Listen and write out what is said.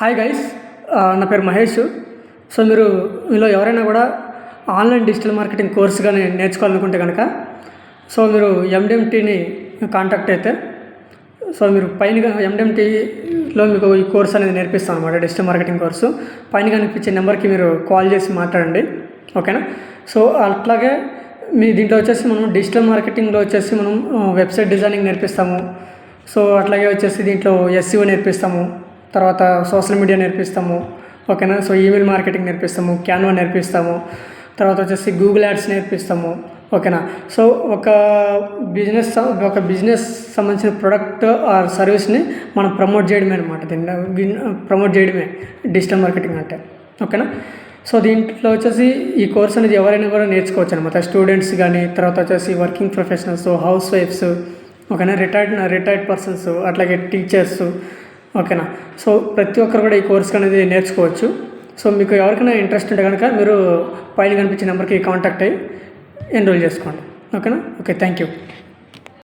Hi guys, నా పేరు Mahesh. So మీలో ఎవరైనా కూడా ఆన్లైన్ డిజిటల్ మార్కెటింగ్ కోర్స్ కానీ నేర్చుకోవాలనుకుంటే కనుక మీరు ఎండిఎంటీని కాంటాక్ట్ అయితే మీరు పైన ఎండిఎంటీలో మీకు ఈ కోర్స్ అనేది నేర్పిస్తాం అనమాట. డిజిటల్ మార్కెటింగ్ కోర్సు పైన కనిపించే నెంబర్కి మీరు కాల్ చేసి మాట్లాడండి, ఓకేనా. సో అట్లాగే దీంట్లో వచ్చేసి మనం డిజిటల్ మార్కెటింగ్లో వచ్చేసి మనం వెబ్సైట్ డిజైనింగ్ నేర్పిస్తాము. సో అట్లాగే వచ్చేసి దీంట్లో ఎస్ఈఓ నేర్పిస్తాము, తర్వాత సోషల్ మీడియా నేర్పిస్తాము, ఓకేనా. సో ఈమెయిల్ మార్కెటింగ్ నేర్పిస్తాము, క్యాన్వా నేర్పిస్తాము, తర్వాత వచ్చేసి గూగుల్ యాడ్స్ నేర్పిస్తాము, ఓకేనా. సో ఒక బిజినెస్ సంబంధించిన ప్రోడక్ట్ ఆర్ సర్వీస్ని మనం ప్రమోట్ చేయడమే అనమాట. దీన్ని ప్రమోట్ చేయడమే డిజిటల్ మార్కెటింగ్ అంటే, ఓకేనా. సో దీంట్లో వచ్చేసి ఈ కోర్స్ అనేది ఎవరైనా కూడా నేర్చుకోవచ్చు అనమాట. స్టూడెంట్స్ కానీ, తర్వాత వచ్చేసి వర్కింగ్ ప్రొఫెషనల్స్, హౌస్ వైఫ్స్, ఓకేనా, రిటైర్డ్ పర్సన్స్, అట్లాగే టీచర్స్, ఓకేనా. సో ప్రతి ఒక్కరు కూడా ఈ కోర్స్ అనేది నేర్చుకోవచ్చు. సో మీకు ఎవరికైనా ఇంట్రెస్ట్ ఉంటే కనుక మీరు పైన కనిపించే నెంబర్కి కాంటాక్ట్ అయ్యి ఎన్రోల్ చేసుకోండి, ఓకేనా. Okay, thank you.